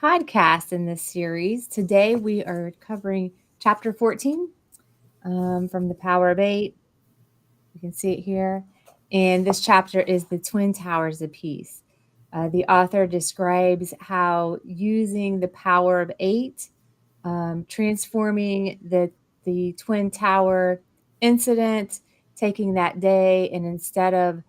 podcast in this series. Today we are covering chapter 14 from The Power of Eight. You can see it here. And this chapter is the Twin Towers of Peace. The author describes how using the power of eight, transforming the Twin Tower incident, taking that day, and instead of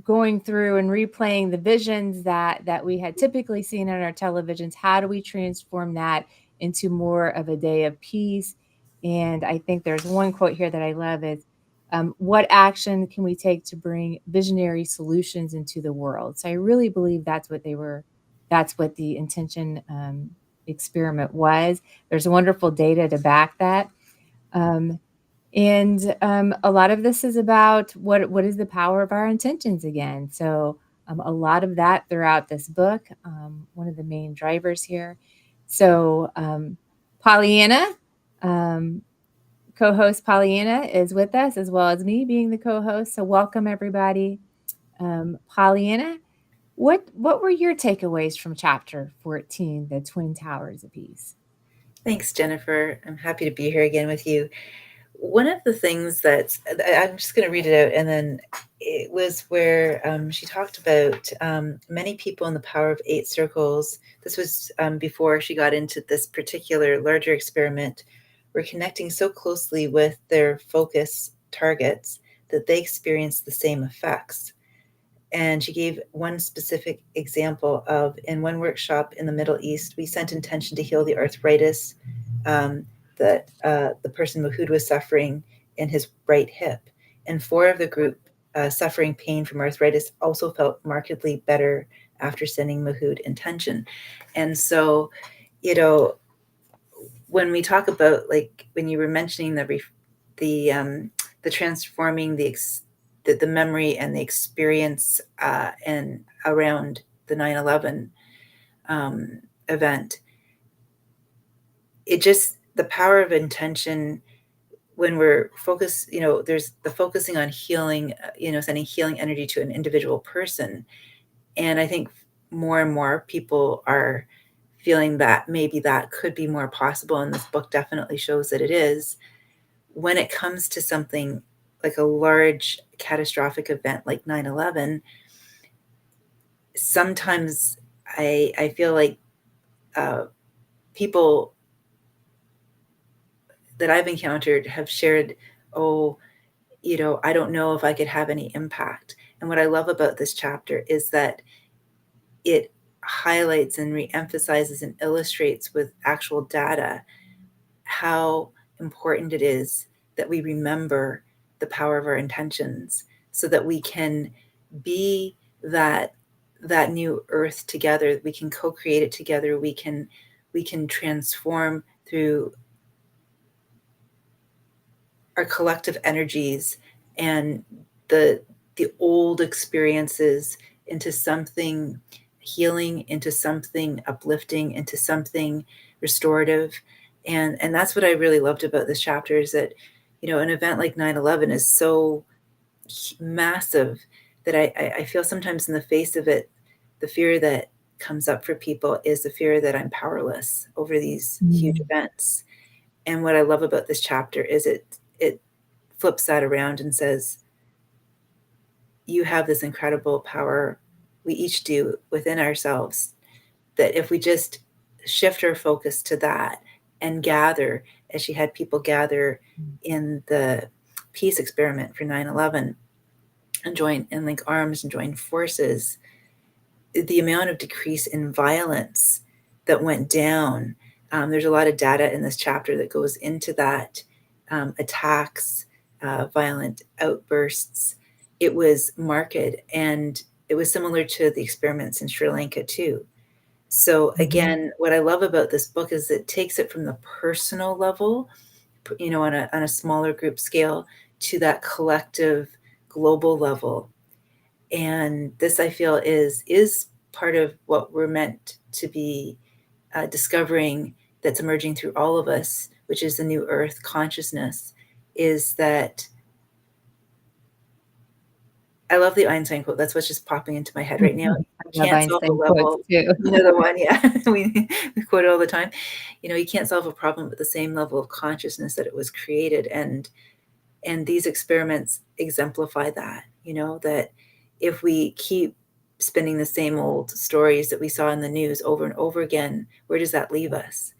going through and replaying the visions that we had typically seen on our televisions, how do we transform that into more of a day of peace? And I think there's one quote here that I love is, what action can we take to bring visionary solutions into the world? So I really believe that's what the intention experiment was. There's wonderful data to back that. And a lot of this is about what is the power of our intentions again. So a lot of that throughout this book, one of the main drivers here. So Pollyanna, um, co-host Pollyanna is with us, as well as me being the co-host. So welcome everybody. Pollyanna, what were your takeaways from chapter 14, the Twin Towers of Peace? Thanks, Jennifer. I'm happy to be here again with you. One of the things I'm just going to read it out, and then it was where she talked about many people in the power of eight circles. This was before she got into this particular larger experiment. Were connecting so closely with their focus targets that they experienced the same effects. And she gave one specific example of, in one workshop in the Middle East, we sent intention to heal the arthritis that the person Mahud was suffering in his right hip. And 4 of the group suffering pain from arthritis also felt markedly better after sending Mahud intention. And so, when we talk about, like, when you were mentioning the transforming the memory and the experience and around the 9/11 event, it just, the power of intention, when we're focused, there's the focusing on healing, sending healing energy to an individual person. And I think more and more people are feeling that maybe that could be more possible. And this book definitely shows that it is. When it comes to something like a large catastrophic event like 9/11, sometimes I feel like people that I've encountered have shared, oh, I don't know if I could have any impact. And what I love about this chapter is that it highlights and reemphasizes and illustrates with actual data how important it is that we remember the power of our intentions, so that we can be that new earth together. We can co-create it together. We can transform through our collective energies and the old experiences into something healing, into something uplifting, into something restorative. And that's what I really loved about this chapter, is that, an event like 9/11 is so massive that I feel sometimes in the face of it, the fear that comes up for people is the fear that I'm powerless over these huge events. And what I love about this chapter is it flips that around and says, you have this incredible power, we each do, within ourselves, that if we just shift our focus to that and gather, as she had people gather in the peace experiment for 9/11 and join and link arms and join forces, the amount of decrease in violence that went down. There's a lot of data in this chapter that goes into that. Attacks, violent outbursts. It was marked, and it was similar to the experiments in Sri Lanka too. So again, what I love about this book is it takes it from the personal level, on a smaller group scale, to that collective global level. And this, I feel, is part of what we're meant to be discovering, that's emerging through all of us, which is the new earth consciousness, is that I love the Einstein quote. That's what's just popping into my head right now. I You love can't solve a Einstein quotes level. too. You know the one, yeah. We quote it all the time. You can't solve a problem at the same level of consciousness that it was created. And these experiments exemplify that, that if we keep spinning the same old stories that we saw in the news over and over again, where does that leave us?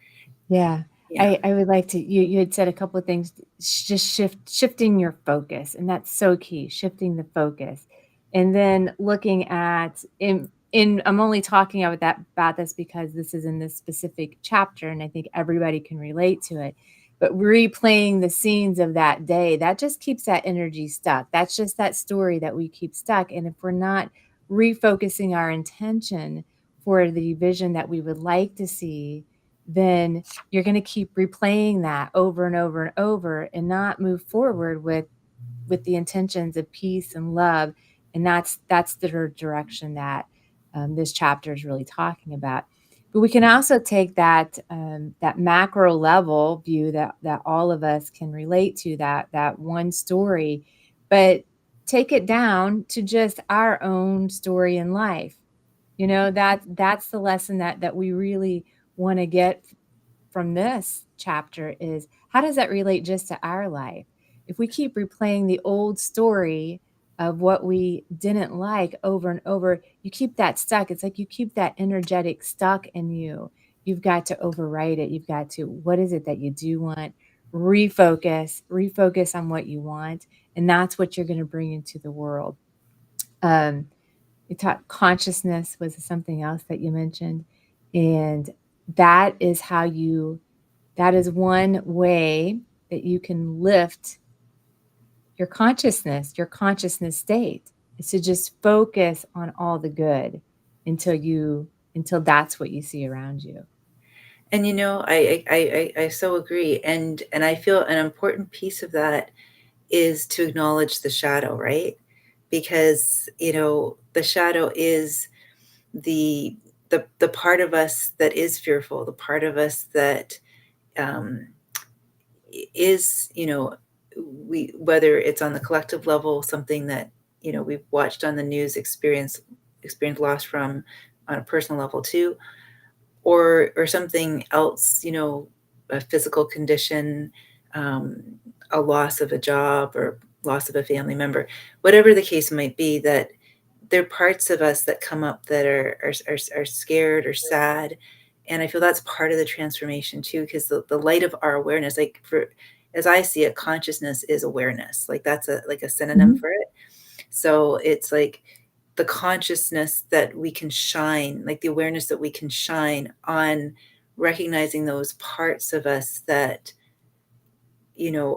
Yeah. Yeah. I would like to, you had said a couple of things, just shifting your focus. And that's so key, shifting the focus. And then looking at I'm only talking about this because this is in this specific chapter and I think everybody can relate to it. But replaying the scenes of that day, that just keeps that energy stuck. That's just that story that we keep stuck. And if we're not refocusing our intention for the vision that we would like to see, then you're going to keep replaying that over and over and over and not move forward with the intentions of peace and love. And that's the direction that this chapter is really talking about. But we can also take that that macro level view that all of us can relate to, that one story, but take it down to just our own story in life. That's the lesson that we really want to get from this chapter is, how does that relate just to our life? If we keep replaying the old story of what we didn't like over and over, you keep that stuck. It's like you keep that energetic stuck in you. You've got to overwrite it. You've got to, what is it that you do want? Refocus on what you want. And that's what you're going to bring into the world. You taught consciousness was something else that you mentioned. And that is that is one way that you can lift your consciousness state, is to just focus on all the good until that's what you see around you. And I so agree. And I feel an important piece of that is to acknowledge the shadow, right? Because, the shadow is the part of us that is fearful, the part of us that um, is, we, whether it's on the collective level, something that, we've watched on the news, experience loss from on a personal level too, or something else, a physical condition, um, a loss of a job or loss of a family member, whatever the case might be, that there are parts of us that come up that are scared or sad. And I feel that's part of the transformation too, because the light of our awareness, like as I see it, consciousness is awareness. Like that's a synonym for it. So it's like the consciousness that we can shine, like the awareness that we can shine on, recognizing those parts of us that,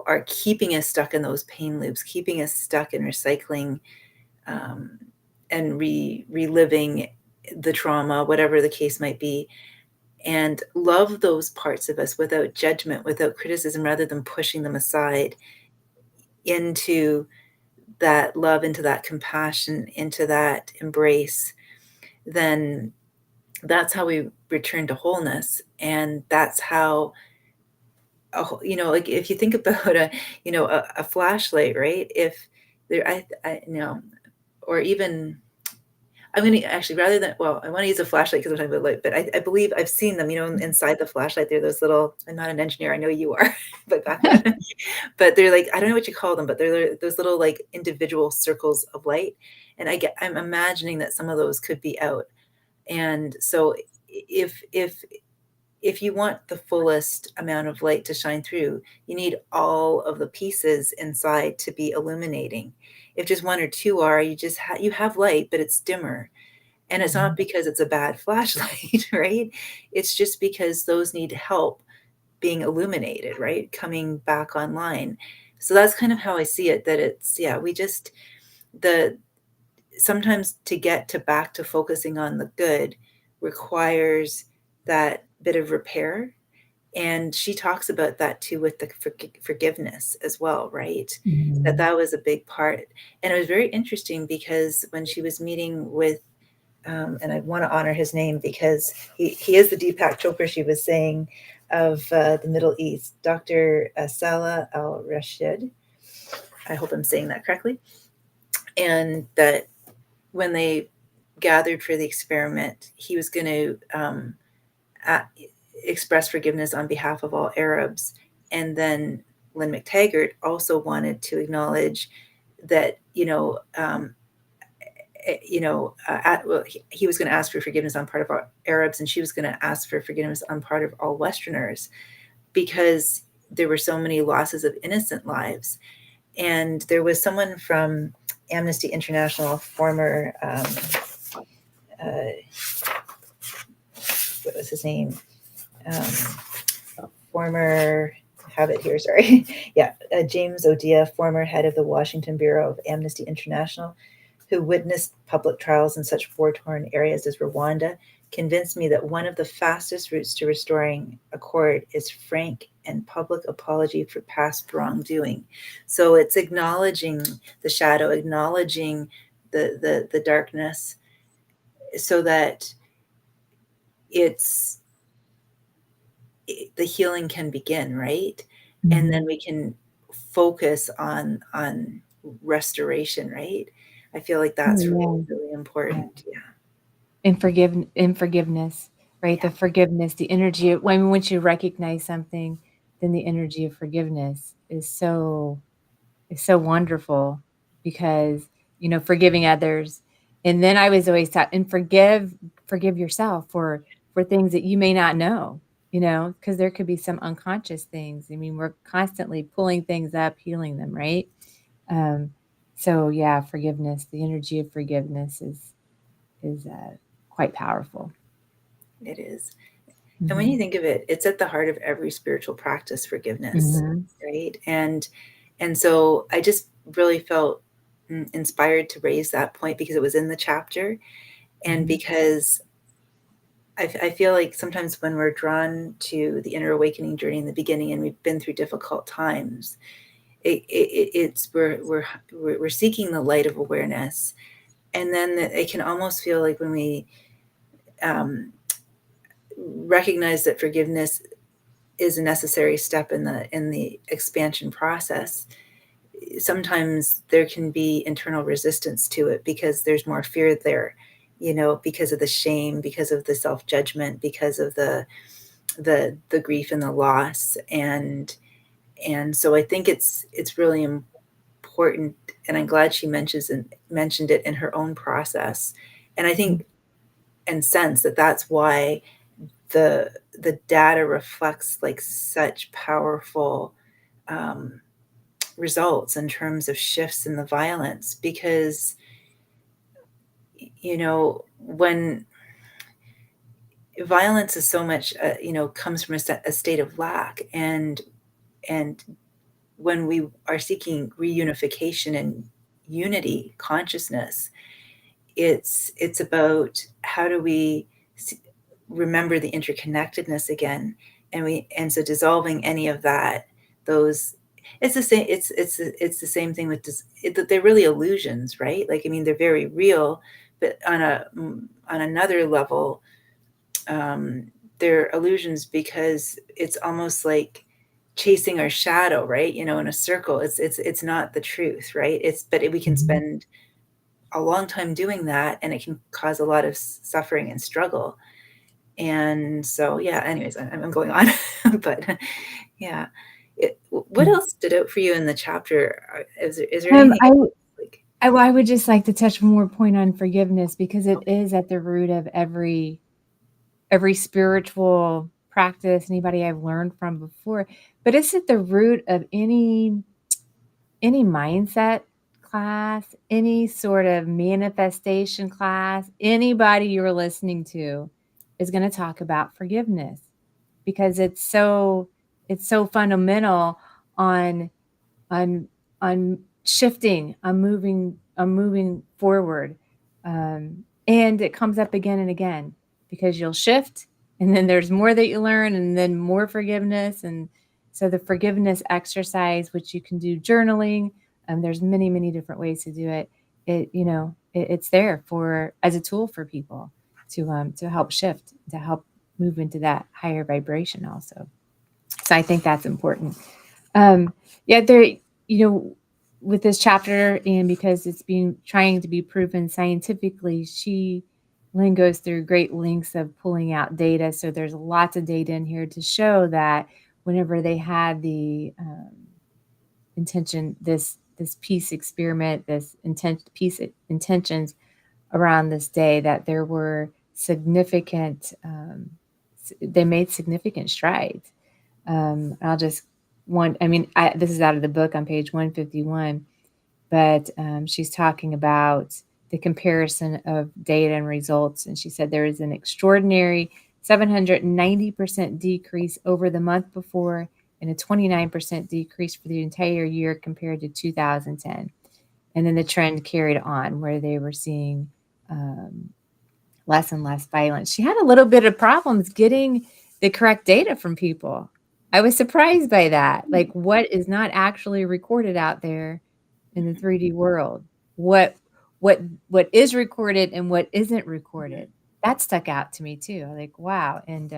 are keeping us stuck in those pain loops, keeping us stuck in recycling, and reliving the trauma, whatever the case might be, and love those parts of us without judgment, without criticism, rather than pushing them aside, into that love, into that compassion, into that embrace. Then that's how we return to wholeness. And that's how, like if you think about a flashlight, right? If there, I know, or even, I'm going to actually, rather than, well, I want to use a flashlight because I'm talking about light, but I believe I've seen them, inside the flashlight, there are those little, I'm not an engineer, I know you are, but but they're like, I don't know what you call them, but they're those little like individual circles of light. And I'm imagining that some of those could be out. And so if you want the fullest amount of light to shine through, you need all of the pieces inside to be illuminating. If just one or two are, you have light, but it's dimmer. And it's not because it's a bad flashlight, right? It's just because those need help being illuminated, right? Coming back online. So that's kind of how I see it, that it's, yeah, the sometimes to get to back to focusing on the good requires that bit of repair. And she talks about that too with the forgiveness as well, right? That was a big part. And it was very interesting because when she was meeting with, and I want to honor his name because he is the Deepak Chopra, she was saying, of the Middle East, Dr. Salah al-Rashid. I hope I'm saying that correctly. and that when they gathered for the experiment, he was going to express forgiveness on behalf of all Arabs. And then Lynne McTaggart also wanted to acknowledge that, well, he was going to ask for forgiveness on part of all Arabs, and she was going to ask for forgiveness on part of all Westerners, because there were so many losses of innocent lives. And there was someone from Amnesty International, former, what was his name? Former, I have it here, sorry. Yeah, James O'Dia, former head of the Washington Bureau of Amnesty International, who witnessed public trials in such war-torn areas as Rwanda, convinced me that one of the fastest routes to restoring accord is frank and public apology for past wrongdoing. So it's acknowledging the shadow, acknowledging the darkness, so that the healing can begin, right? Mm-hmm. And then we can focus on restoration, right? I feel like that's really, really important. Yeah. And forgiveness, right? Yeah. The forgiveness, the energy. I mean, once you recognize something, then the energy of forgiveness is so wonderful, because, forgiving others. And then I was always taught, and forgive yourself for things that you may not know, because there could be some unconscious things. I mean, we're constantly pulling things up, healing them, right? So yeah, forgiveness, the energy of forgiveness is quite powerful. It is. Mm-hmm. And when you think of it, it's at the heart of every spiritual practice, forgiveness, mm-hmm. right? And so I just really felt inspired to raise that point, because it was in the chapter, and mm-hmm. because I feel like sometimes when we're drawn to the inner awakening journey in the beginning, and we've been through difficult times, we're seeking the light of awareness, and then it can almost feel like when we recognize that forgiveness is a necessary step in the expansion process, sometimes there can be internal resistance to it, because there's more fear there, because of the shame, because of the self-judgment, because of the grief and the loss. And so I think it's really important, and I'm glad she mentioned it in her own process. And I think and sense that that's why the data reflects like such powerful results in terms of shifts in the violence, because when violence is so much comes from a state of lack, and when we are seeking reunification and unity consciousness, it's about how do we remember the interconnectedness again, and so dissolving any of that, it's the same. It's the same thing with they're really illusions, right? Like, I mean, they're very real, but on another level, they're illusions, because it's almost like chasing our shadow, right? In a circle. It's not the truth, right? But we can spend a long time doing that, and it can cause a lot of suffering and struggle. And so, yeah. Anyways, I'm going on, but yeah. What else stood out for you in the chapter? Is there anything? I would just like to touch one more point on forgiveness, because it is at the root of every spiritual practice, anybody I've learned from before, but it's at the root of any mindset class, any sort of manifestation class. Anybody you're listening to is going to talk about forgiveness, because it's so fundamental on shifting, on moving forward. And it comes up again and again, because you'll shift, and then there's more that you learn, and then more forgiveness. And so the forgiveness exercise, which you can do journaling, there's many, many different ways to do it. It's there as a tool for people to help shift, to help move into that higher vibration also. So I think that's important. Yeah, there, with this chapter, and because it's being trying to be proven scientifically, Lynn goes through great lengths of pulling out data. So there's lots of data in here to show that whenever they had the intention, this peace experiment, this peace intentions around this day, that there were significant, they made significant strides. I'll just this is out of the book on page 151, but she's talking about the comparison of data and results. And she said there is an extraordinary 790% decrease over the month before and a 29% decrease for the entire year compared to 2010. And then the trend carried on where they were seeing less and less violence. She had a little bit of problems getting the correct data from people. I was surprised by that. Like, what is not actually recorded out there in the 3D world? What what is recorded and what isn't recorded? That stuck out to me too. Like, wow. And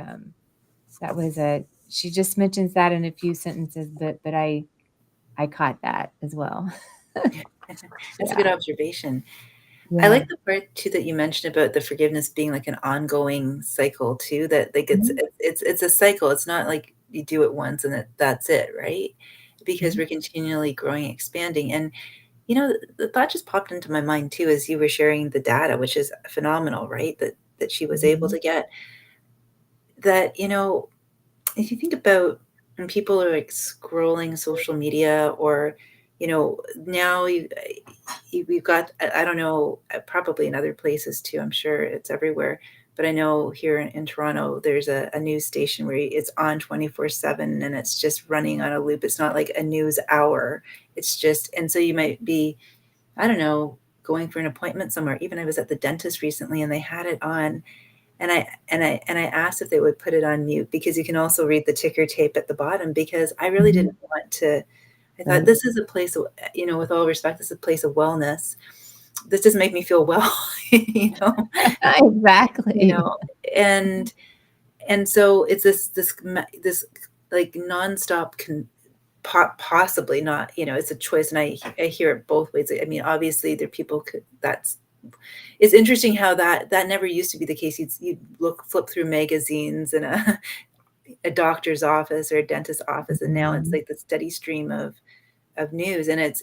that was she just mentions that in a few sentences, but I caught that as well. That's a good Yeah. observation. I Yeah. like the part too that you mentioned about the forgiveness being like an ongoing cycle too, that like Mhm. it's a cycle. It's not like you do it once and that's it, right? Because Mhm. we're continually growing, expanding. And the thought just popped into my mind too as you were sharing the data, which is phenomenal, right? That she was able Mhm. to get that, if you think about when people are like scrolling social media or now we've got I don't know, probably in other places too, I'm sure it's everywhere, but I know here in Toronto there's a news station where it's on 24/7 and it's just running on a loop. It's not like a news hour, it's just, and so you might be, I don't know, going for an appointment somewhere. Even I was at the dentist recently and they had it on, and I asked if they would put it on mute because you can also read the ticker tape at the bottom, because I really Mhm. didn't want to. I thought Right. this is a place of, with all respect, this is a place of wellness. This doesn't make me feel well, you know, you Exactly. know, and and so it's this like nonstop possibly not, it's a choice, and I hear it both ways. I mean, obviously there are people that's, it's interesting how that never used to be the case. You'd flip through magazines in a doctor's office or a dentist's office, and now it's Mhm. like the steady stream of news, and it's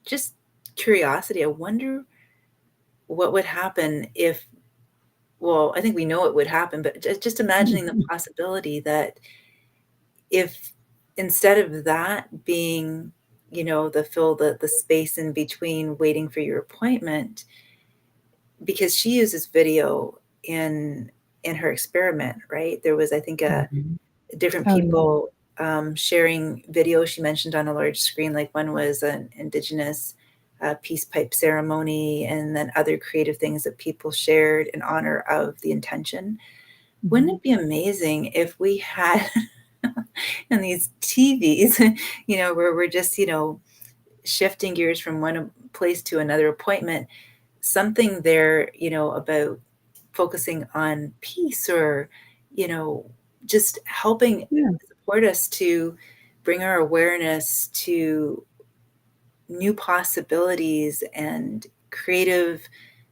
just curiosity. I wonder what would happen if, well, I think we know it would happen, but just imagining the possibility that if instead of that being, the fill the space in between waiting for your appointment, because she uses video in her experiment, right? There was, I think, Mhm. different Oh, yeah. people sharing video. She mentioned on a large screen, like one was an indigenous peace pipe ceremony, and then other creative things that people shared in honor of the intention. Wouldn't Mhm. it be amazing if we had in these TVs, where we're just, shifting gears from one place to another appointment, something there, about focusing on peace, or, you know, just helping Yeah. support us to bring our awareness to new possibilities and creative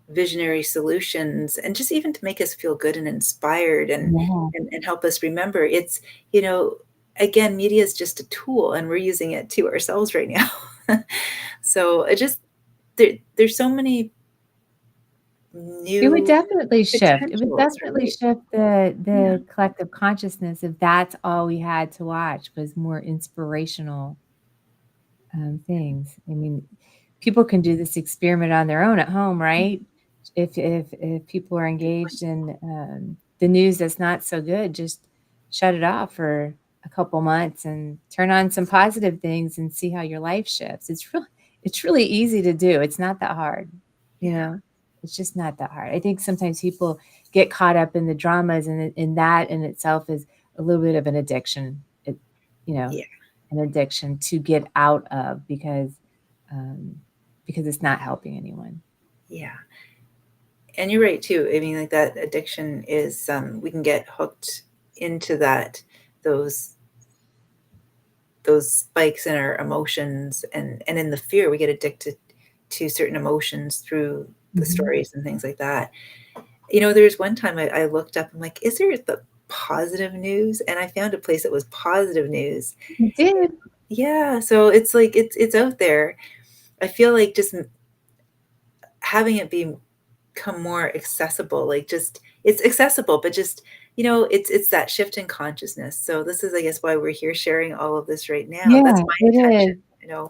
visionary solutions, and just even to make us feel good and inspired, and Yeah. and help us remember it's, you know again, media is just a tool and we're using it to ourselves right now. So it just, there's so many It would new definitely shift. It would potentials, definitely right? shift Yeah. the collective consciousness if that's all we had to watch was more inspirational things. I mean, people can do this experiment on their own at home, right? If people are engaged in the news that's not so good, just shut it off for a couple months and turn on some positive things and see how your life shifts. It's really easy to do. It's not that hard, you Yeah. know. It's just not that hard. I think sometimes people get caught up in the dramas, and in that in itself is a little bit of an addiction. You know, Yeah. an addiction to get out of because it's not helping anyone. Yeah. And you're right too. I mean, like that addiction is, we can get hooked into those those spikes in our emotions, and in the fear, we get addicted to certain emotions through the stories and things like that. There was one time I looked up, I'm like, is there the positive news? And I found a place that was positive news. You did. Yeah. So it's like, it's out there. I feel like just having it become more accessible, like just, it's accessible, but just, it's that shift in consciousness. So this is, I guess, why we're here sharing all of this right now. Yeah, That's my it intention, is.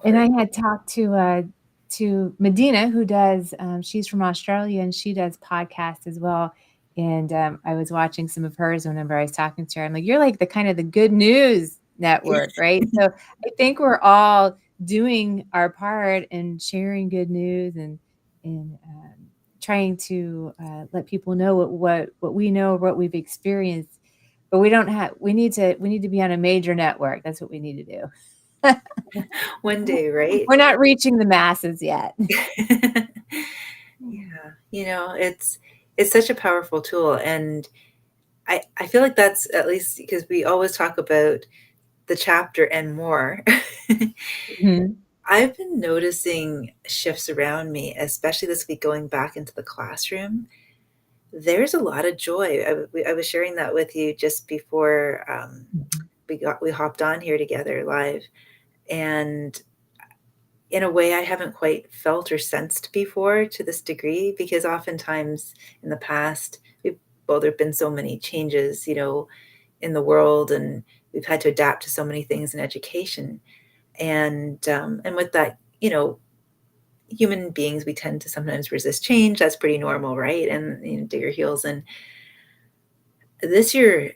And for, I had talked to Medina, who does, she's from Australia and she does podcasts as well. And I was watching some of hers whenever I was talking to her. I'm like, you're like the kind of the good news network, right? So I think we're all doing our part and sharing good news and trying to let people know what we know, what we've experienced. But we need to be on a major network. That's what we need to do. one day, right? We're not reaching the masses yet. Yeah, it's such a powerful tool, and I feel like that's, at least because we always talk about the chapter and more. Mhm. I've been noticing shifts around me, especially this week going back into the classroom. There's a lot of joy. I was sharing that with you just before Mhm. we hopped on here together live, and in a way I haven't quite felt or sensed before to this degree, because oftentimes in the past, there've been so many changes, in the world, and we've had to adapt to so many things in education, and with that, human beings, we tend to sometimes resist change. That's pretty normal, right? And dig your heels in. This year,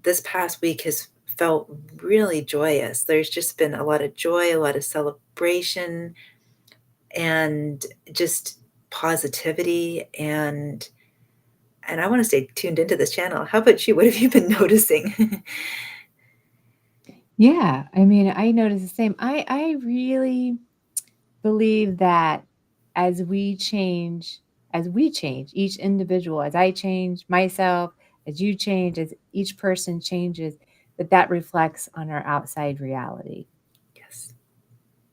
this past week has felt really joyous. There's just been a lot of joy, a lot of celebration, and just positivity, and I want to stay tuned into this channel. How about you? What have you been noticing? Yeah, I mean, I notice the same. I really believe that as we change, each individual, as I change myself, as you change, as each person changes, that reflects on our outside reality. Yes.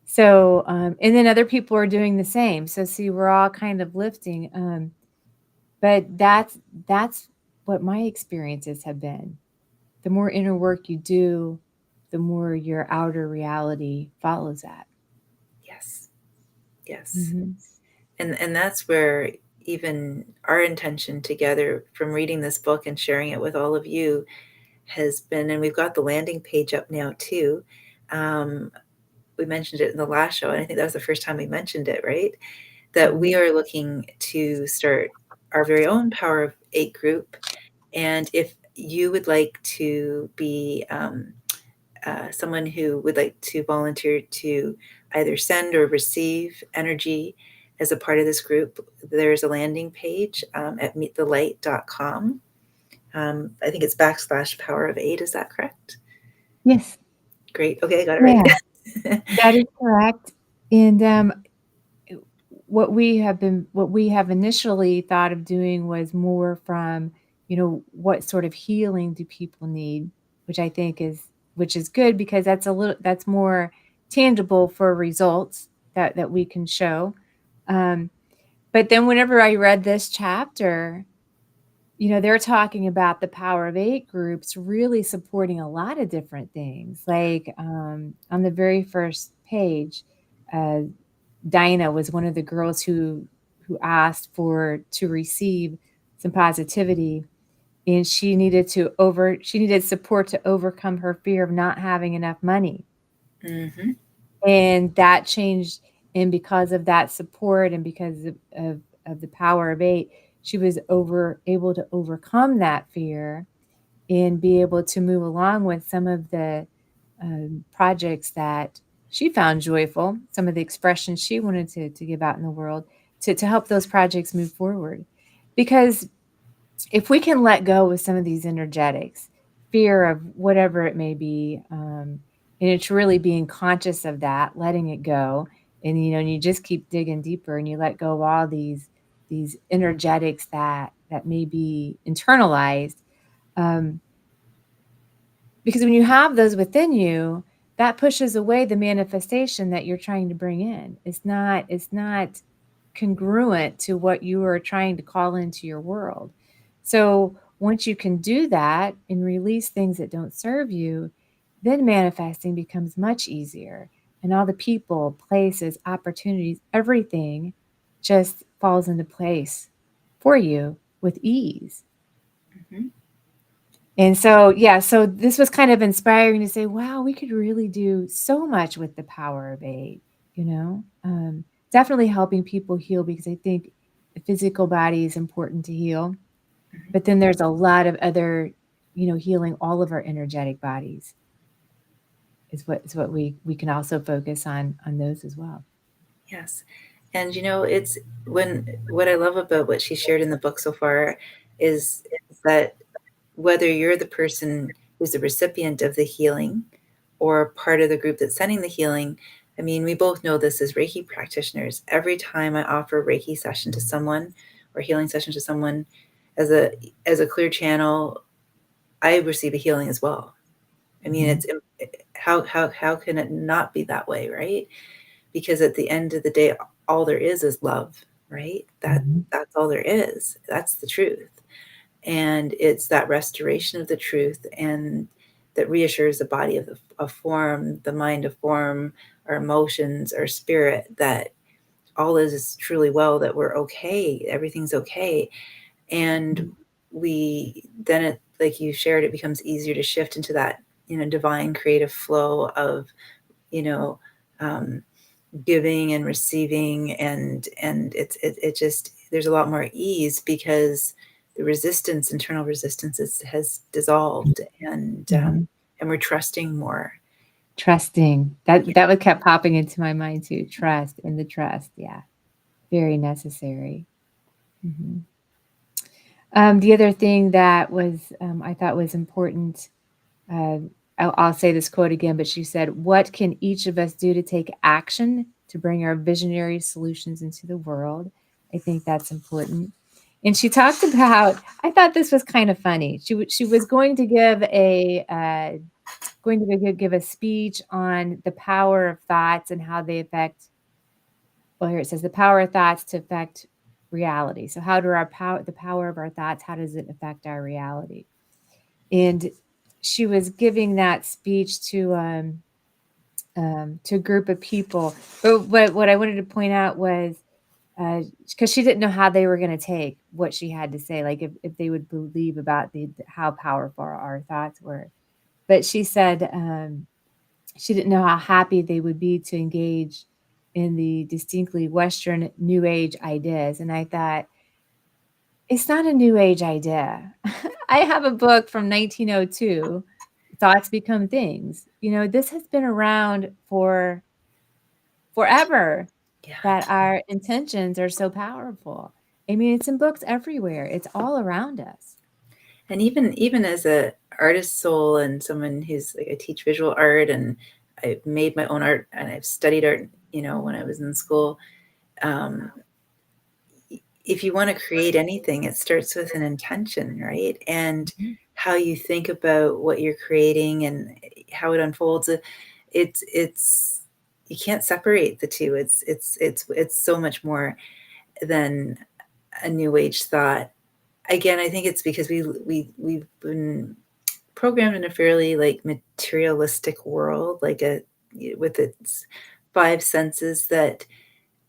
So, and then other people are doing the same. So, see, we're all kind of lifting. But that's what my experiences have been. The more inner work you do, the more your outer reality follows that. Yes. Yes. Mhm. And that's where even our intention together from reading this book and sharing it with all of you has been, and we've got the landing page up now too. Um, we mentioned it in the last show, and I think that was the first time we mentioned it, right? That we Mhm. are looking to start our very own Power of Eight group. And if you would like to be someone who would like to volunteer to either send or receive energy as a part of this group, there's a landing page at meetthelight.com. I think it's /power of eight. Is that correct? Yes. Great. Okay, I got it Yeah, right. that is correct. And what we have initially thought of doing was more from, what sort of healing do people need, which I think which is good because that's more tangible for results that we can show. Um, but then whenever I read this chapter, they're talking about the Power of Eight groups really supporting a lot of different things. Like on the very first page, uh, Dinah was one of the girls who asked to receive some positivity, and she needed support to overcome her fear of not having enough money. Mm-hmm. And that changed, and because of that support and because of the Power of Eight, she was able to overcome that fear and be able to move along with some of the projects that she found joyful, some of the expressions she wanted to give out in the world, to help those projects move forward. Because if we can let go with some of these energetics, fear of whatever it may be, and it's really being conscious of that, letting it go, and you just keep digging deeper, and you let go of all these energetics that may be internalized. Um, because when you have those within you, that pushes away the manifestation that you're trying to bring in. It's not congruent to what you are trying to call into your world. So once you can do that and release things that don't serve you, then manifesting becomes much easier. And all the people, places, opportunities, everything just falls into place for you with ease. Mhm. And so, yeah, so this was kind of inspiring to say, wow, we could really do so much with the power of eight, you know? Definitely helping people heal, because I think the physical body is important to heal. Mhm. But then there's a lot of other, healing all of our energetic bodies is what we can also focus on those as well. Yes. And it's what I love about what she shared in the book so far is that whether you're the person who's the recipient of the healing or part of the group that's sending the healing, I mean, we both know this as Reiki practitioners. Every time I offer a Reiki session to someone or healing session to someone as a clear channel, I receive a healing as well. I mean, Mhm. it's how can it not be that way, right? Because at the end of the day, all there is love, right? Mhm. That's all there is. That's the truth. And it's that restoration of the truth and that reassures the body of form, the mind of form, our emotions, our spirit, that all is truly well, that we're okay, everything's okay. And we then, it, like you shared, it becomes easier to shift into that divine creative flow of you know um, giving and receiving, and it just, there's a lot more ease because the internal resistance has dissolved, Mhm. and we're trusting more. Trusting. Yeah. That would kept popping into my mind too. Trust, and the trust. Yeah. Very necessary. Mhm. The other thing that I thought was important, uh, I'll say this quote again, but she said, "What can each of us do to take action to bring our visionary solutions into the world?" I think that's important. And she talked about, I thought this was kind of funny. She was going to give a speech on the power of thoughts and how they affect. Well, here it says the power of thoughts to affect reality. So how do the power of our thoughts, how does it affect our reality? And she was giving that speech to a group of people. But what I wanted to point out was, because she didn't know how they were going to take what she had to say, like if they would believe about how powerful our thoughts were. But she said she didn't know how happy they would be to engage in the distinctly Western New Age ideas. And I thought, it's not a New Age idea. I have a book from 1902, Thoughts Become Things. This has been around for forever, Yeah. that our intentions are so powerful. I mean, it's in books everywhere. It's all around us. And even as a artist soul and someone who's like, I teach visual art, and I've made my own art, and I've studied art, when I was in school. um, if you want to create anything, it starts with an intention, right? And Mhm, how you think about what you're creating and how it unfolds. It's you can't separate the two. It's so much more than a new age thought. Again, I think it's because we've been programmed in a fairly like materialistic world, like a with its five senses, that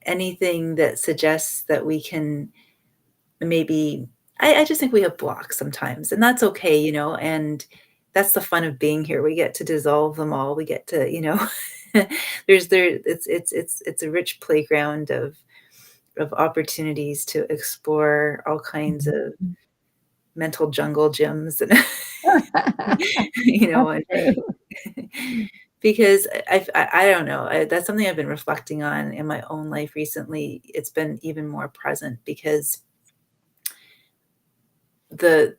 anything that suggests that we can maybe, I just think we have blocks sometimes, and that's okay, and that's the fun of being here. We get to dissolve them all. We get to, it's a rich playground of opportunities to explore all kinds mhm. of mental jungle gyms, and That's and true. because I don't know, that's something I've been reflecting on in my own life recently. It's been even more present because the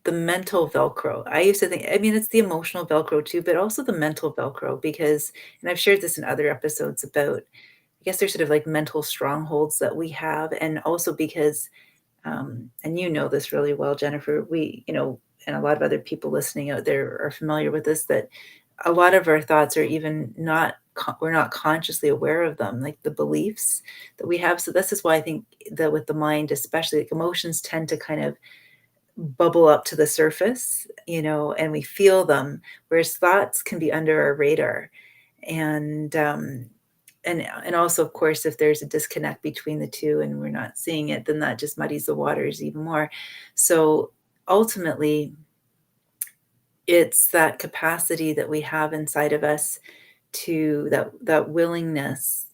the mental Velcro. I used to think, I mean, it's the emotional Velcro too, but also the mental Velcro, because, and I've shared this in other episodes about, I guess there's sort of like mental strongholds that we have. And also because, and you know this really well, Jennifer, and a lot of other people listening out there are familiar with this, that a lot of our thoughts are even not we're not consciously aware of them, like the beliefs that we have. So this is why I think that with the mind, especially, like, emotions tend to kind of bubble up to the surface, and we feel them, whereas thoughts can be under our radar. And and also, of course, if there's a disconnect between the two and we're not seeing it, then that just muddies the waters even more. So ultimately, it's that capacity that we have inside of us, to that willingness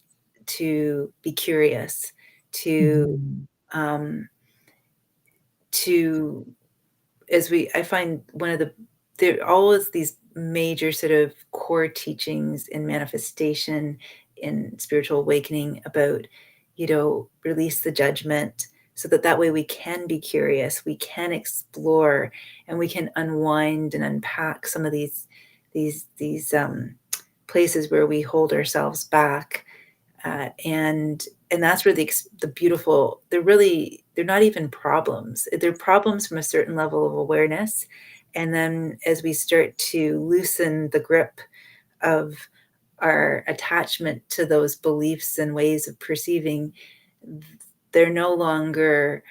to be curious, to Mhm. um to as we I find one of there are always these major sort of core teachings in manifestation, in spiritual awakening, about, release the judgment, so that way we can be curious, we can explore, and we can unwind and unpack some of these places where we hold ourselves back. And that's where the beautiful, they're not even problems. They're problems from a certain level of awareness. And then as we start to loosen the grip of our attachment to those beliefs and ways of perceiving, they're no longer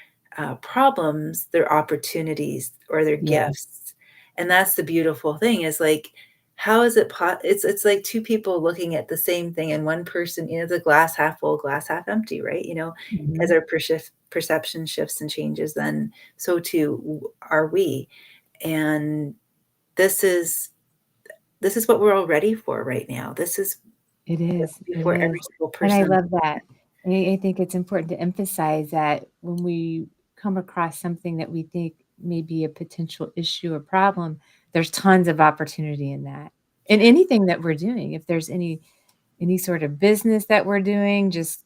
problems, they're opportunities, or they're Yeah. gifts. And that's the beautiful thing, is like, how is it it's like two people looking at the same thing, and one person, the glass half full, glass half empty, right? As Mhm. our perception shifts and changes, then so too are we. And this is what we're all ready for right now. This is It is, it before every is, single and I person. love that. I think it's important to emphasize that when we come across something that we think may be a potential issue or problem, there's tons of opportunity in that. In anything that we're doing, if there's any sort of business that we're doing, just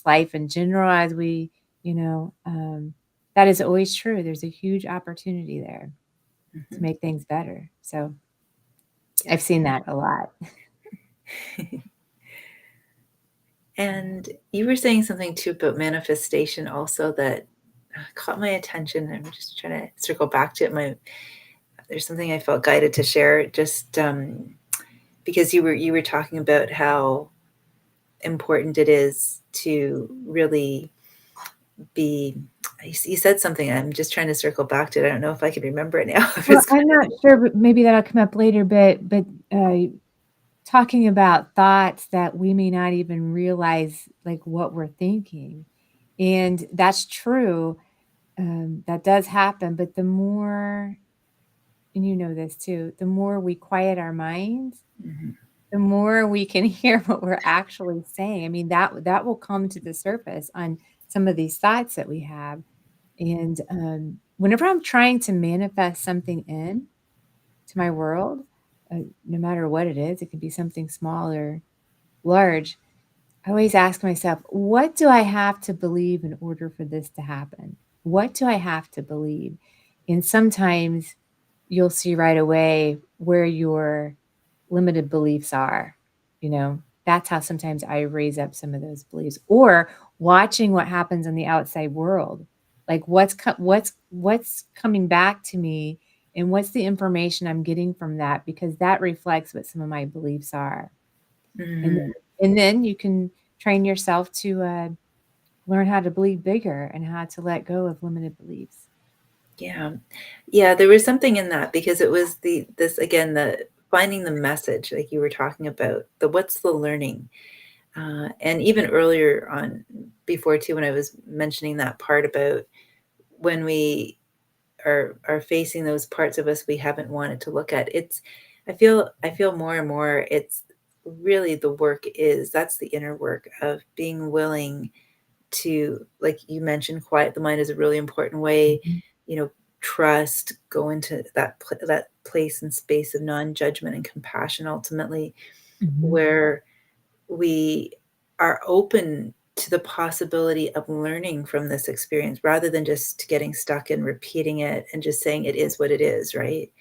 life in general, as we, you know, um, that is always true. There's a huge opportunity there to Mhm. make things better. So Yeah. I've seen that a lot. And you were saying something too about manifestation also that caught my attention. I'm just trying to circle back to it. There's something I felt guided to share, just because you were talking about how important it is to really be. You said something. I'm just trying to circle back to it. I don't know if I can remember it now. If Well, it's I'm not sure, but maybe that'll come up later, but, talking about thoughts that we may not even realize, like, what we're thinking, and that's true, that does happen, but the more, and you know this too, the more we quiet our minds, Mhm. the more we can hear what we're actually saying. I mean, that will come to the surface on some of these thoughts that we have, and, whenever I'm trying to manifest something in to my world, no matter what it is, it could be something small or large, I always ask myself, what do I have to believe in order for this to happen? What do I have to believe? And sometimes you'll see right away where your limited beliefs are. That's how sometimes I raise up some of those beliefs, or watching what happens in the outside world. Like what's coming back to me, and what's the information I'm getting from that, because that reflects what some of my beliefs are. And Mhm. and then you can train yourself to, learn how to believe bigger and how to let go of limited beliefs. Yeah. Yeah, there was something in that, because it was this again, the finding the message, like you were talking about, the what's the learning. And even earlier on, before too, when I was mentioning that part about when we are facing those parts of us we haven't wanted to look at, I feel more and more it's really the work is that's the inner work of being willing to, like you mentioned, quiet the mind is a really important way, Mhm, you know, trust, go into that place and space of non-judgment and compassion, ultimately, mhm, where we are open to the possibility of learning from this experience, rather than just getting stuck in repeating it and just saying it is what it is, right?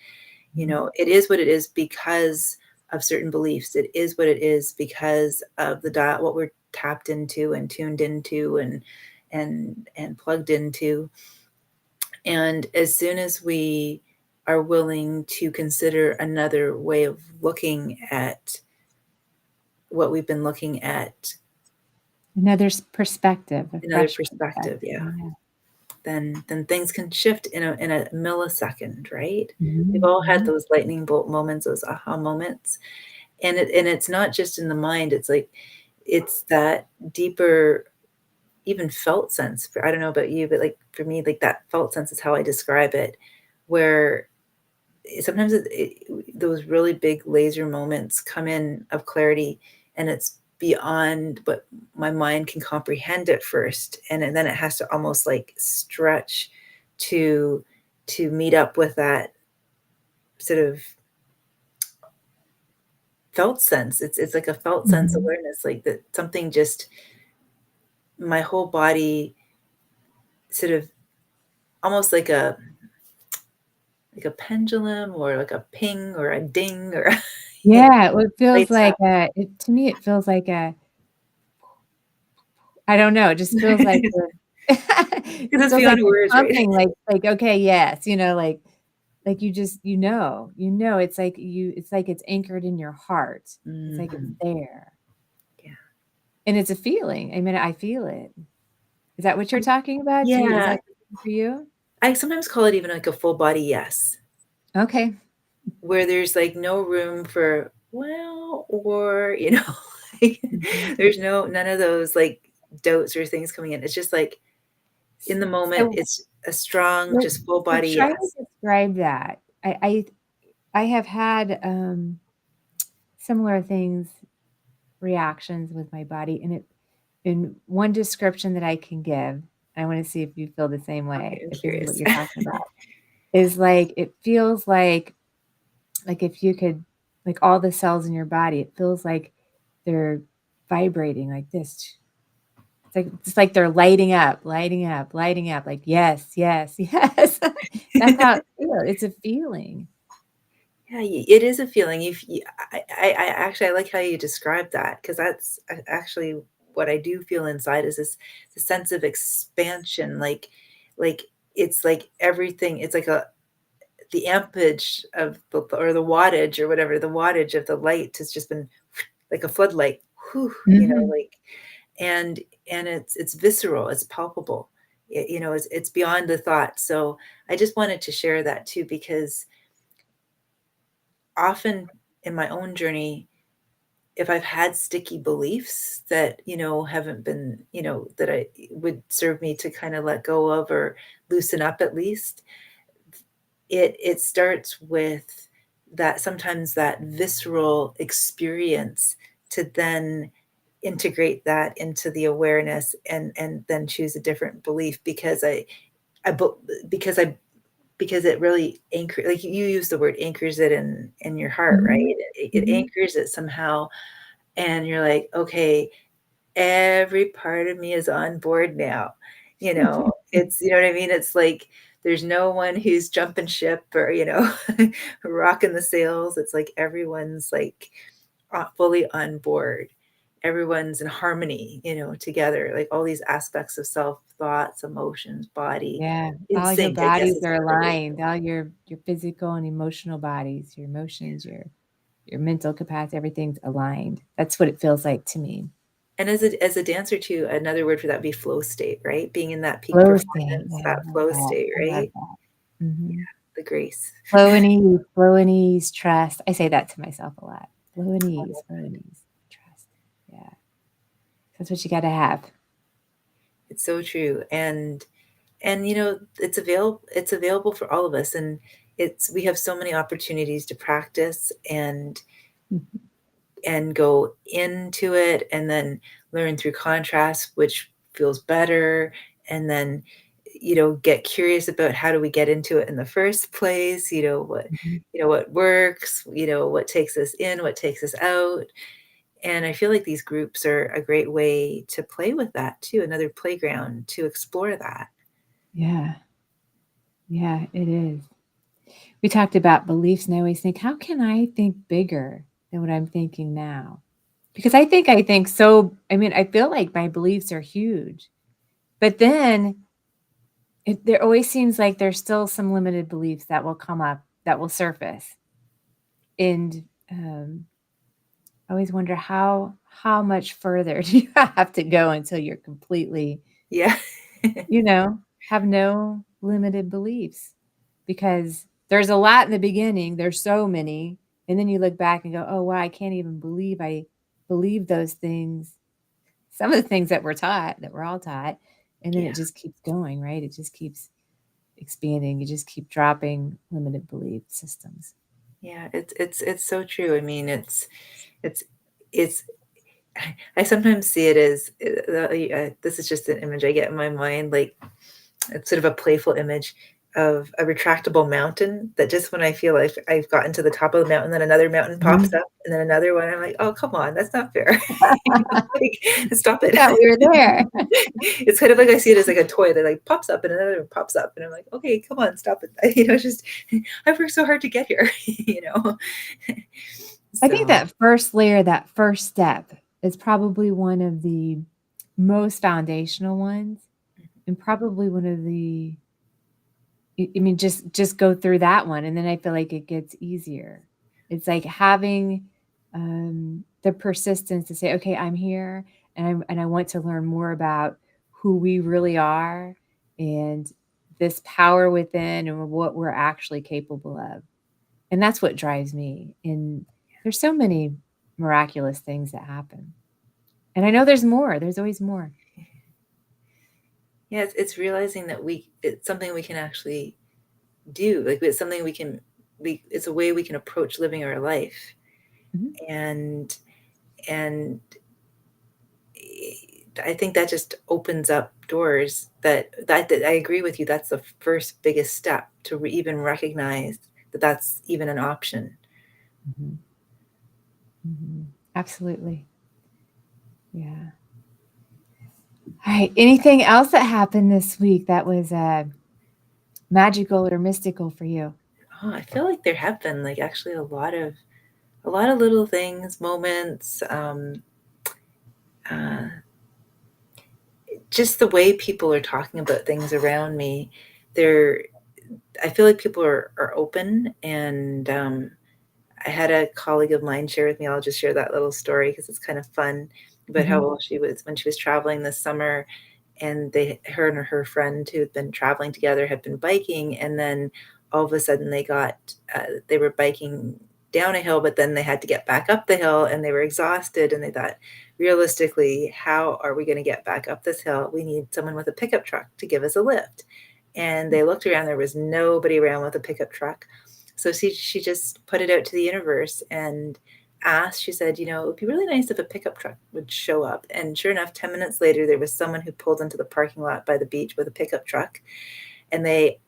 mhm, It is what it is because of certain beliefs. It is what it is because of what we're tapped into and tuned into and plugged into. And as soon as we are willing to consider another way of looking at what we've been looking at, Another perspective, a another fresh perspective, perspective. yeah, Yeah. then things can shift in a millisecond, right? We've Mhm, all had mhm. those lightning bolt moments, those aha moments, and it's not just in the mind. It's like it's that deeper, even felt sense. I don't know about you, but like for me, like that felt sense is how I describe it, where sometimes those really big laser moments come in of clarity, and it's beyond what my mind can comprehend at first, and then it has to almost like stretch to meet up with that sort of felt sense. It's like a felt sense Mhm. awareness, like that something just my whole body sort of almost like a pendulum or like a ping or a ding or Yeah, well, it feels lights like up. to me, it feels like I don't know, it just feels like the Because it it's feels like beyond there's words, right? something like, okay, yes, like you just it's like it's like it's anchored in your heart. It's like it's Mhm. there. Yeah. And it's a feeling. I mean, I feel it. Is that what you're talking about? Is Yeah, that for you? I sometimes call it even like a full body yes, Okay. where there's like no room for, well, or, like Mhm. there's none of those like doubts or things coming in. It's just like in the moment, So it's a strong, so just full so body try to yes. describe that. I have had, similar things, reactions with my body, and in one description that I can give, I wanna see if you feel the same Okay, way, I'm if this is what curious. you're talking about, is like, it feels like if you could like all the cells in your body, it feels like they're vibrating like this. It's like they're lighting up, lighting up, lighting up, like, "Yes, yes, yes." That's how it feels. It's a feeling. Yeah, it is a feeling. I actually I like how you describe that because that's actually what I do feel inside is this sense of expansion, like it's like everything. It's like a the ampage of or the wattage or whatever the wattage of the light has just been like a floodlight, whew, Mhm. like and it's visceral, it's palpable. It's beyond the thought. So I just wanted to share that too because often in my own journey, if I've had sticky beliefs that, haven't been, that I would serve me to kind of let go of or loosen up at least, it starts with that sometimes that visceral experience to then integrate that into the awareness and then choose a different belief I bu- because I because it really anchor like you use the word anchors it in your heart, right? Mhm. It Mhm. anchors it somehow, and you're like, okay, every part of me is on board now. It's what I mean? It's like there's no one who's jumping ship or, rocking the sails. It's like everyone's like fully on board. Everyone's in harmony, together, like all these aspects of self, thoughts, emotions, body Yeah, in all your sync, I guess bodies is are a better way. aligned, all your physical and emotional bodies, your emotions, your mental capacity, everything's aligned. That's what it feels like to me. And as a dancer too, another word for that would be flow state, right? Being in that peak Flow state, performance, yeah, that I love flow that, state, I love right? that. Mhm. The grace. Flow and ease, trust. I say that to myself a lot. Flow and ease, trust. Yeah, that's what you gotta have. It's so true. And it's available for all of us. And we have so many opportunities to practice Mhm, and go into it and then learn through contrast, which feels better. And then, get curious about how do we get into it in the first place? mhm. What works, what takes us in, what takes us out. And I feel like these groups are a great way to play with that too, another playground to explore that. Yeah, yeah, it is. We talked about beliefs, and I always think, "How can I think bigger than what I'm thinking now?" Because I think so I mean, I feel like my beliefs are huge, but then there always seems like there's still some limited beliefs that will come up that will surface. And I always wonder how much further do you have to go until you're completely, Yeah. have no limited beliefs, because there's a lot in the beginning. There's so many. And then you look back and go, oh, wow, I can't even believe I believe those things. Some of the things that we're taught, that we're all taught. And then Yeah. it just keeps going, right? It just keeps expanding. You just keep dropping limited belief systems. Yeah. It's so true. I mean, it's, I sometimes see it as, this is just an image I get in my mind, like it's sort of a playful image of a retractable mountain that just when I feel like I've gotten to the top of the mountain, then another mountain pops up and then another one. I'm like, oh, come on, that's not fair. Like, stop I it. thought we were there. It's kind of like I see it as like a toy that like pops up and another one pops up. And I'm like, okay, come on, stop it. It's just, I've worked so hard to get here, I think So, that first layer, that first step, is probably one of the most foundational ones, and probably one of the, I mean, just go through that one, and then I feel like it gets easier. It's like having the persistence to say, okay, I'm here, and I want to learn more about who we really are, and this power within, and what we're actually capable of. And that's what drives me. And there's so many miraculous things that happen. And I know there's more. There's always more. yeah, it's realizing that it's something we can actually do. Like it's something it's a way we can approach living our life. Mhm. And, and I think that just opens up doors that I agree with you. That's the first biggest step to even recognize that that's even an option. Mhm. Mhm. Absolutely. Yeah. All right. Anything else that happened this week that was magical or mystical for you? Oh, I feel like there have been like actually a lot of little things, moments, uh, just the way people are talking about things around me. I feel like people are open. And I had a colleague of mine share with me, I'll just share that little story because it's kind of fun, about how Mhm. well she was when she was traveling this summer. And her and her friend who had been traveling together had been biking, and then all of a sudden they were biking down a hill, but then they had to get back up the hill, and they were exhausted, and they thought, realistically, how are we going to get back up this hill? We need someone with a pickup truck to give us a lift. And they looked around, there was nobody around with a pickup truck. So she just put it out to the universe and asked, she said, it would be really nice if a pickup truck would show up. And sure enough, 10 minutes later, there was someone who pulled into the parking lot by the beach with a pickup truck. And they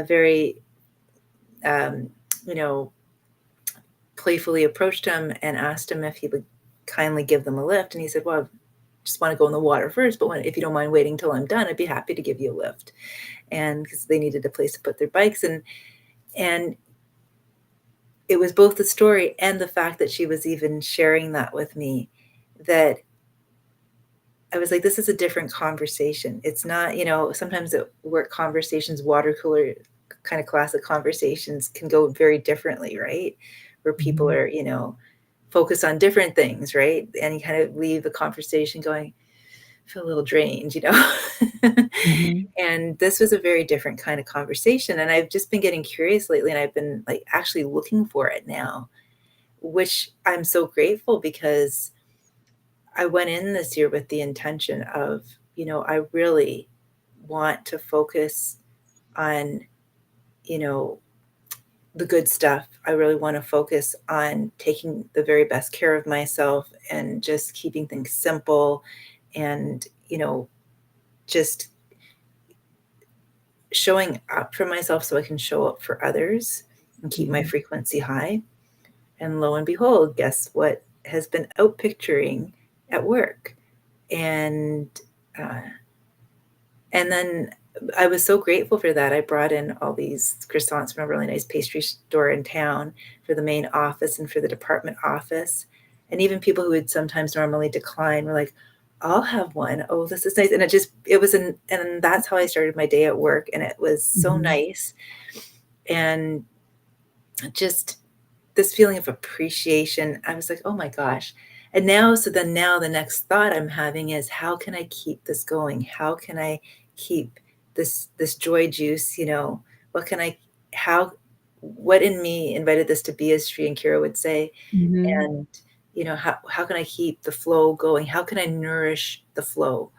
very, um, you know, playfully approached him and asked him if he would kindly give them a lift. And he said, well, I just want to go in the water first, but if you don't mind waiting till I'm done, I'd be happy to give you a lift. And because they needed a place to put their bikes. And it was both the story and the fact that she was even sharing that with me, that I was like, this is a different conversation. It's not, sometimes at work conversations, water cooler kind of classic conversations can go very differently, right? Where people Mhm. are, focused on different things, right? And you kind of leave the conversation going, I feel a little drained. Mhm. And this was a very different kind of conversation. And I've just been getting curious lately, and I've been like actually looking for it now, which I'm so grateful, because I went in this year with the intention of, I really want to focus on, you know, the good stuff. I really want to focus on taking the very best care of myself and just keeping things simple, and, just showing up for myself so I can show up for others and keep my Mhm. frequency high. And lo and behold, guess what has been out picturing at work? And uh, and then I was so grateful for that. I brought in all these croissants from a really nice pastry store in town for the main office and for the department office. And even people who would sometimes normally decline were like, I'll have one. Oh, this is nice. And and that's how I started my day at work. And it was so Mhm. nice. And just this feeling of appreciation. I was like, oh my gosh. And now, so then now the next thought I'm having is, how can I keep this going? How can I keep this joy juice? What can I, how, what in me invited this to be, as Sri and Kira would say? Mhm. And, how can I keep the flow going? How can I nourish the flow?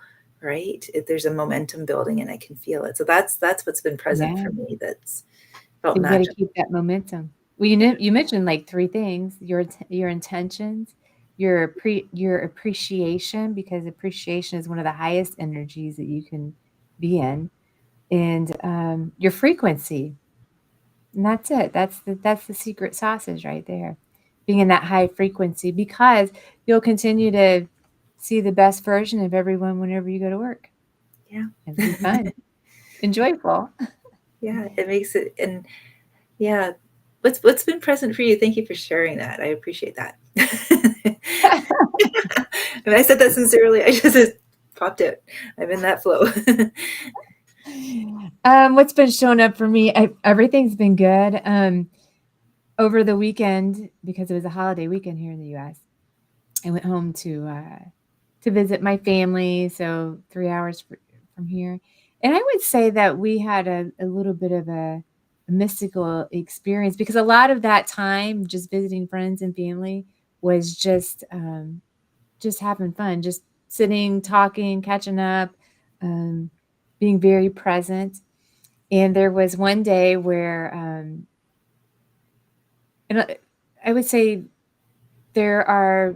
Right? If there's a momentum building and I can feel it. So that's what's been present Yeah. for me. That's So felt we gotta magic. keep that momentum. Well, Yeah. you mentioned like 3 things, your intentions, your appreciation, because appreciation is one of the highest energies that you can be in, and, your frequency, and that's it. That's the secret sausage right there. Being in that high frequency, because you'll continue to see the best version of everyone whenever you go to work. Yeah. It'll be fun and joyful. Yeah. It makes it, and yeah. What's been present for you? Thank you for sharing that. I appreciate that. And I said that sincerely. I just it popped out. I'm in that flow. What's been showing up for me, everything's been good. Over the weekend, because it was a holiday weekend here in the US, I went home to visit my family, so 3 hours from here. And I would say that we had a little bit of a mystical experience, because a lot of that time just visiting friends and family was just having fun, just sitting, talking, catching up, um, being very present. And there was one day where, and I would say there are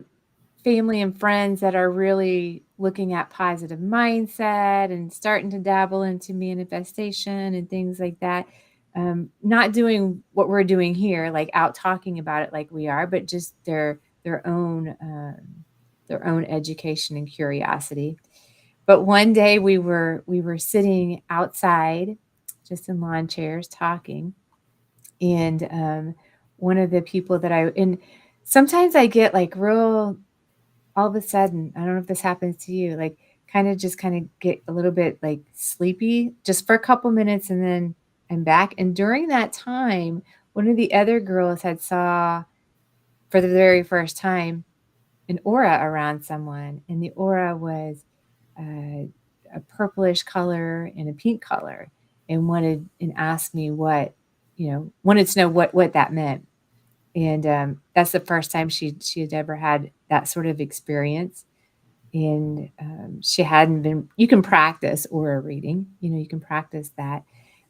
family and friends that are really looking at positive mindset and starting to dabble into manifestation and things like that. Not doing what we're doing here, like out talking about it like we are, but just their own education and curiosity. But one day we were sitting outside, just in lawn chairs talking, and one of the people that I and sometimes I get like real all of a sudden, I don't know if this happens to you, like kind of get a little bit like sleepy just for a couple minutes, and then I'm back. And during that time, one of the other girls had saw for the very first time an aura around someone, and the aura was uh, a purplish color and a pink color, and wanted and asked me what, wanted to know what that meant. And that's the first time she had ever had that sort of experience. And she hadn't been, you can practice aura reading, you can practice that,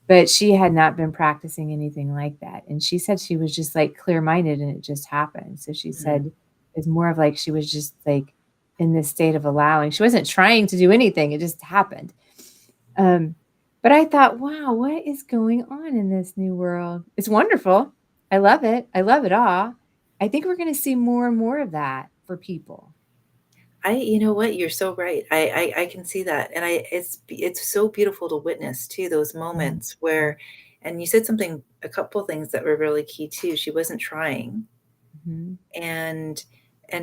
but she had not been practicing anything like that. And she said she was just like clear minded and it just happened. So she Mm. said it's more of like she was just like in this state of allowing. She wasn't trying to do anything, it just happened. Um, but I thought, wow, what is going on in this new world? It's wonderful. I love it. I love it all. I think we're going to see more and more of that for people. You know what? You're so right. I can see that, and it's so beautiful to witness too those Mhm. moments where, and you said something, a couple things that were really key too. She wasn't trying, Mhm. and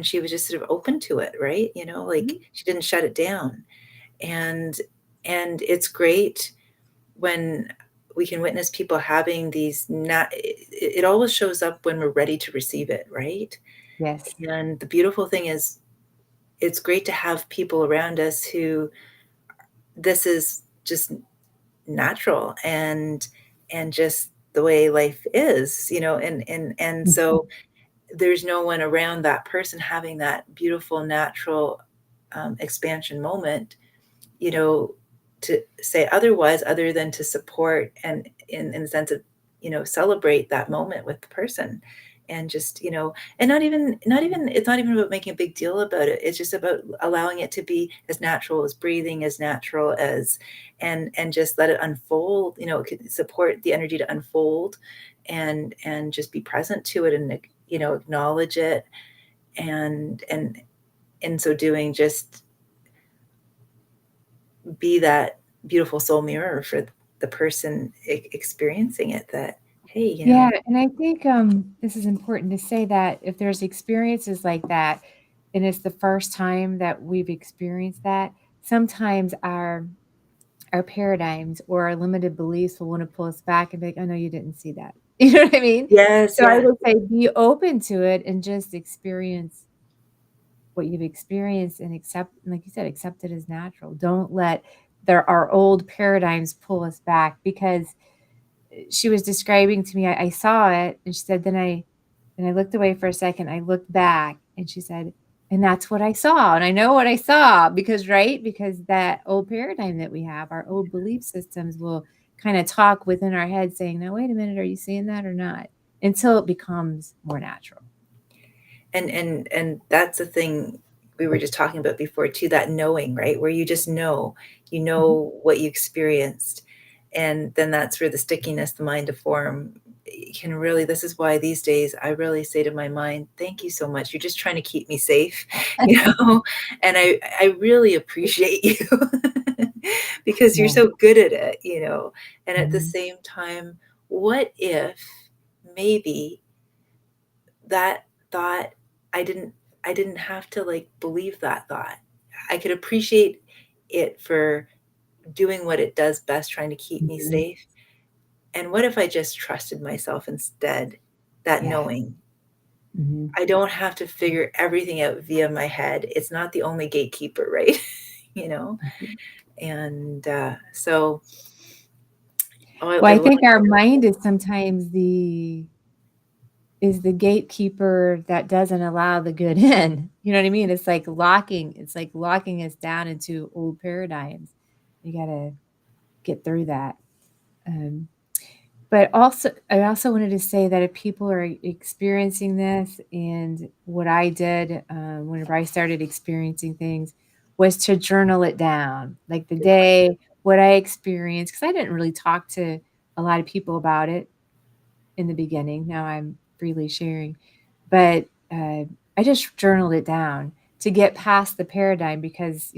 she was just sort of open to it, right? Like Mhm. she didn't shut it down, and it's great when we can witness people having these not. It always shows up when we're ready to receive it, right? Yes. And the beautiful thing is, it's great to have people around us who this is just natural, and just the way life is, and so there's no one around that person having that beautiful natural expansion moment, you know, to say otherwise, other than to support and in the sense of, celebrate that moment with the person. And just, and not even it's not even about making a big deal about it. It's just about allowing it to be as natural as breathing, as natural as, and just let it unfold, it could support the energy to unfold, and just be present to it, and acknowledge it, and in so doing, just be that beautiful soul mirror for the person experiencing it, that, hey, Yeah, and I think, this is important to say that if there's experiences like that, and it's the first time that we've experienced that, sometimes our paradigms or our limited beliefs will wanna pull us back and be like, "Oh, no, you didn't see that." You know what I mean? Yes, So I yeah. would say be open to it and just experience what you've experienced and accept, like you said, accept it as natural. Don't let our old paradigms pull us back, because she was describing to me, I saw it, and she said, then I looked away for a second, I looked back, and she said, and that's what I saw. And I know what I saw because, right? Because that old paradigm that we have, our old belief systems will kind of talk within our head saying, now, wait a minute, are you seeing that or not? Until it becomes more natural. And that's the thing we were just talking about before too, that knowing, right? Where you just know, you Mhm. know what you experienced. And then that's where the stickiness, the mind to form can really, this is why these days I really say to my mind, thank you so much. You're just trying to keep me safe, you know? And I really appreciate you because you're Yeah. so good at it, you know? And at the Mhm. same time, what if maybe that thought, I didn't I didn't have to, like, believe that thought. I could appreciate it for doing what it does best, trying to keep me Mhm. safe, and what if I just trusted myself instead? That Yeah. knowing. Mhm. I don't have to figure everything out via my head. It's not the only gatekeeper, right? You know? And, so oh, I Well, I love think our mind is sometimes the gatekeeper that doesn't allow the good in. You know what I mean? It's like locking us down into old paradigms. You gotta get through that. Um, but also, I also wanted to say that if people are experiencing this, and what I did whenever I started experiencing things was to journal it down, like the good point. day, what I experienced, because I didn't really talk to a lot of people about it in the beginning. Now I'm freely sharing, but I just journaled it down to get past the paradigm, because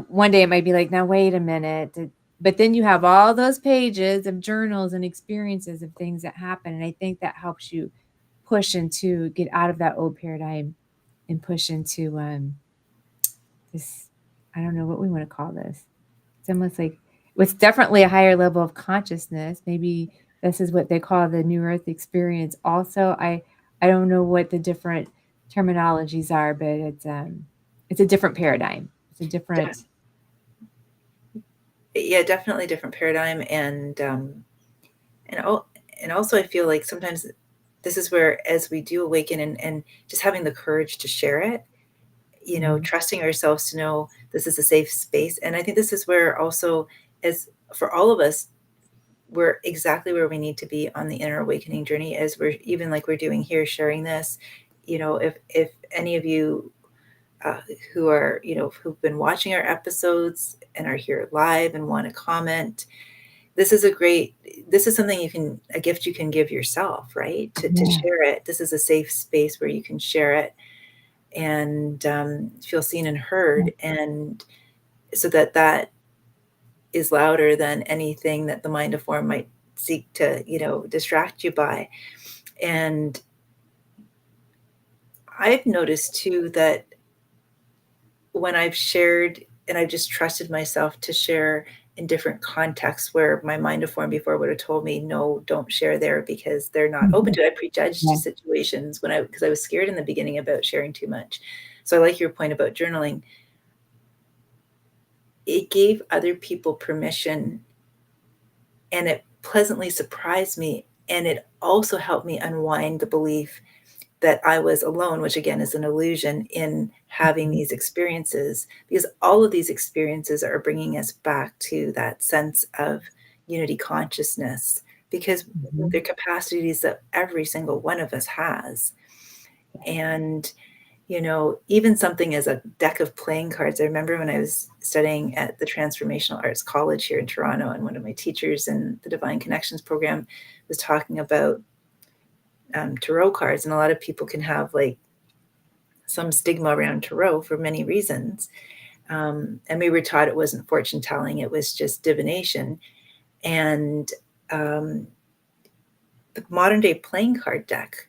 one day it might be like, now wait a minute, but then you have all those pages of journals and experiences of things that happen, and I think that helps you push into get out of that old paradigm and push into this, I don't know what we want to call this. It's almost like it's definitely a higher level of consciousness. Maybe this is what they call the new earth experience. Also, I don't know what the different terminologies are, but it's a different paradigm. It's a De different. Yeah, definitely different paradigm, and al and also I feel like sometimes this is where as we do awaken and just having the courage to share it, you know, Mhm. trusting ourselves to know this is a safe space, and I think this is where also as for all of us, we're exactly where we need to be on the inner awakening journey as we're even like we're doing here, sharing this. You know, if any of you, uh, who are, you know, who've been watching our episodes and are here live and wanna comment, this is a great this is something you can a gift you can give yourself, right? To Yeah. share it. This is a safe space where you can share it and, feel seen and Yeah. heard, and so that that is louder than anything that the mind of form might seek to, you know, distract you by. And I've noticed too that when I've shared and I've just trusted myself to share in different contexts where my mind of form before would have told me, no, don't share there because they're not open Mhm. to it. I prejudged Yeah. situations when because I was scared in the beginning about sharing too much. So I like your point about journaling. It gave other people permission and it pleasantly surprised me. And it also helped me unwind the belief that I was alone, which again is an illusion in having Mhm. these experiences, because all of these experiences are bringing us back to that sense of unity consciousness, because Mhm. they're capacities that every single one of us has. And, you know, even something as a deck of playing cards. I remember when I was studying at the Transformational Arts College here in Toronto, and one of my teachers in the Divine Connections program was talking about tarot cards, and a lot of people can have like some stigma around tarot for many reasons. And we were taught it wasn't fortune telling, it was just divination. And um, the modern day playing card deck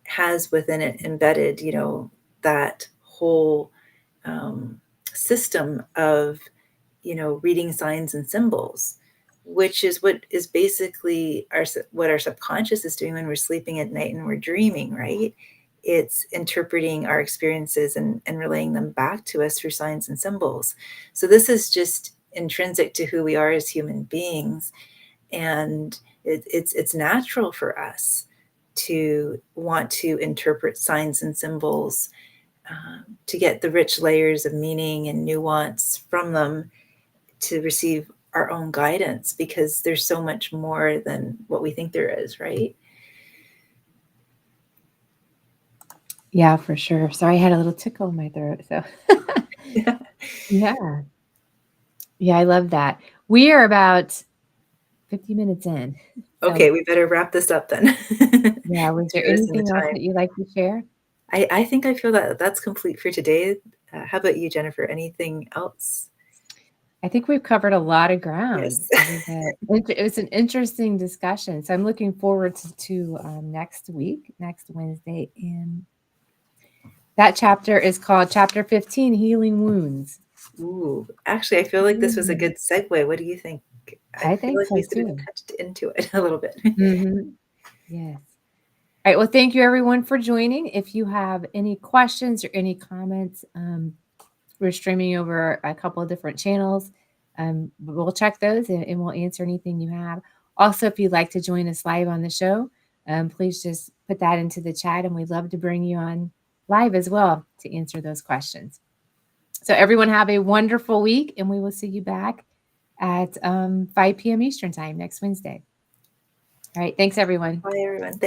has within it embedded, you know, that whole um, system of, you know, reading signs and symbols. which is what is basically what our subconscious is doing when we're sleeping at night and we're dreaming, right? It's interpreting our experiences and relaying them back to us through signs and symbols. So this is just intrinsic to who we are as human beings, and it's natural for us to want to interpret signs and symbols, to get the rich layers of meaning and nuance from them, to receive our own guidance, because there's so much more than what we think there is, right? Yeah, for sure. Sorry, I had a little tickle in my throat. So, Yeah. yeah. Yeah, I love that. We are about 50 minutes in. So, Okay, we better wrap this up then. yeah, was there Threw us in the anything else time. that you'd like to share? I think I feel that that's complete for today. How about you, Jennifer? Anything else? I think we've covered a lot of ground. Yes. It was an interesting discussion. So I'm looking forward to next week, next Wednesday. And that chapter is called Chapter 15, Healing Wounds. Ooh, actually, I feel like this was a good segue. What do you think? I I feel think like we so sort of too. touched into it a little bit. Hmm. Yes. All right. Well, thank you everyone for joining. If you have any questions or any comments, we're streaming over a couple of different channels. We'll check those and we'll answer anything you have. Also, if you'd like to join us live on the show, please just put that into the chat and we'd love to bring you on live as well to answer those questions. So everyone have a wonderful week and we will see you back at 5 p.m. Eastern time next Wednesday. All right. Thanks, everyone. Bye, everyone.